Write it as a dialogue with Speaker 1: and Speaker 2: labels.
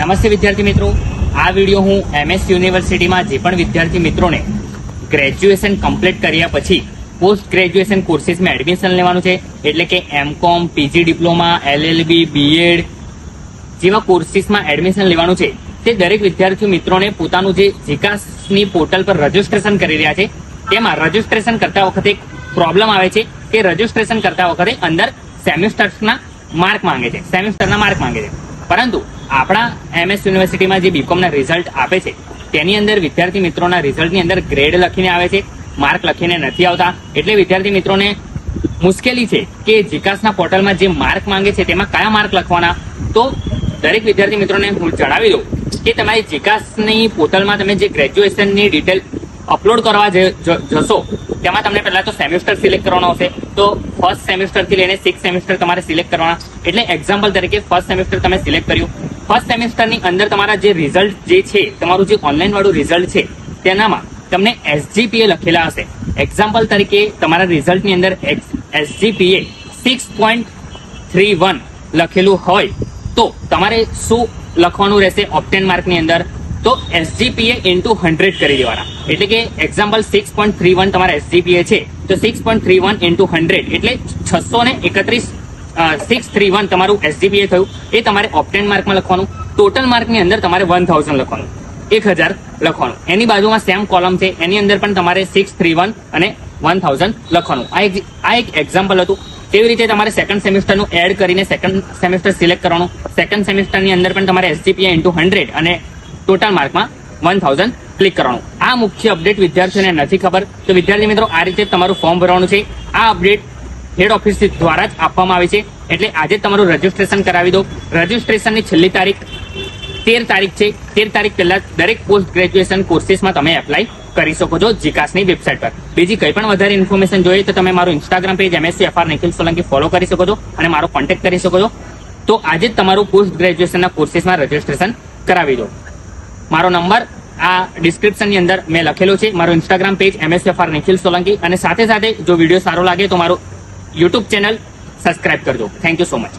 Speaker 1: નમસ્તે વિદ્યાર્થી મિત્રો, આ વિડીયો હું MS યુનિવર્સિટીમાં જે પણ વિદ્યાર્થી મિત્રોને ગ્રેજ્યુએશન કમ્પ્લીટ કર્યા પછી પોસ્ટ ગ્રેજ્યુએશન કોર્સીસમાં એડમિશન લેવાનું છે, એટલે કે MCOM, PG diploma, LLB, BEd જેવા કોર્સીસમાં એડમિશન લેવાનું છે તે દરેક વિદ્યાર્થી મિત્રોને પોતાનું જે જીકાસની પોર્ટલ પર રજીસ્ટ્રેશન કરી રહ્યા છે તેમાં રજીસ્ટ્રેશન કરતા વખતે એક પ્રોબ્લેમ આવે છે કે રજીસ્ટ્રેશન કરતા વખતે અંદર સેમિસ્ટરના માર્ક માંગે છે, પરંતુ આપણા MS યુનિવર્સિટીમાં જે BCom ના રિઝલ્ટ આપે છે તેની અંદર વિદ્યાર્થી મિત્રોના રિઝલ્ટની અંદર ગ્રેડ લખીને આવે છે, માર્ક લખીને નથી આવતા. એટલે વિદ્યાર્થી મિત્રોને મુશ્કેલી છે કે જીકાસના પોર્ટલમાં જે માર્ક માંગે છે તેમાં કયા માર્ક લખવાના. તો દરેક વિદ્યાર્થી મિત્રોને હું જણાવી દઉં કે તમારી જીકાસની પોર્ટલમાં તમે જે ગ્રેજ્યુએશનની ડિટેલ અપલોડ કરવા જશો તેમાં તમને પહેલા તો સેમિસ્ટર સિલેક્ટ કરવાનો હશે. તો ફર્સ્ટ સેમિસ્ટર થી લઈને 6 સેમિસ્ટર તમારે સિલેક્ટ કરવાના. એટલે એક્ઝામ્પલ તરીકે ફર્સ્ટ સેમિસ્ટર તમે સિલેક્ટ કર્યું. ફર્સ્ટ સેમિસ્ટરની અંદર તમારા જે રિઝલ્ટ જે છે, તમારું જે ઓનલાઈન વાળું રિઝલ્ટ છે તેનામાં તમને SGPA લખેલા હશે. એક્ઝામ્પલ તરીકે તમારા રિઝલ્ટની અંદર SGPA 6.31 લખેલું હોય તો તમારે શું લખવાનું રહેશે ઓપ્ટેન માર્કની અંદર? તો SGPA into 100 કરી દેવાના. એટલે કે એક્ઝામ્પલ 6.31 તમારા SGPA છે તો 6.31 into 100 એટલે 631 તમારું SGPA થયું. એ તમારે ઓપ્ટેન માર્કમાં લખવાનું. ટોટલ માર્કની અંદર તમારે 1000 લખવાનું, 1000 લખવાનું. એની બાજુમાં સેમ કોલમ છે, એની અંદર પણ તમારે 631 અને 1000 લખવાનું. આ એક એક્ઝામ્પલ હતું. તેવી રીતે તમારે સેકન્ડ સેમિસ્ટરનું એડ કરીને સેકન્ડ સેમિસ્ટર સિલેક્ટ કરવાનું. સેકન્ડ સેમિસ્ટરની અંદર પણ તમારે SGPA into 100 અને ટોટલ માર્કમાં 1000 ક્લિક કરવાનું. આ મુખ્ય અપડેટ વિદ્યાર્થીઓને નથી ખબર તો વિદ્યાર્થી મિત્રો આ રીતે તમારું ફોર્મ ભરવાનું છે. આ અપડેટ હેડ ઓફિસ દ્વારા જ આપવામાં આવી છે. એટલે આજે તમારું રજીસ્ટ્રેશન કરાવી દો. રજીસ્ટ્રેશનની છેલ્લી તારીખ 13 તારીખ છે. 13 તારીખ પહેલા દરેક પોસ્ટ ગ્રેજ્યુએશન કોર્સીસમાં તમે એપ્લાય કરી શકો છો જીકાસની વેબસાઇટ પર. બીજી કંઈ પણ વધારે ઇન્ફોર્મેશન જોઈએ તો તમે મારું Instagram page MSc Nikhil Solanki follow કરી શકો છો અને મારો કોન્ટેક્ટ કરી શકો છો. તો આજે જ તમારું પોસ્ટ ગ્રેજ્યુએશનના કોર્સીસમાં રજીસ્ટ્રેશન કરાવી દો. મારો નંબર આ ડિસ્ક્રિપ્શનની અંદર મેં લખેલો છે. મારો Instagram page MSc Nikhil Solanki અને સાથે સાથે જો વિડીયો સારો લાગે તો મારું યુટ્યુબ ચેનલ સબસ્ક્રાઇબ કરજો. Thank you so much.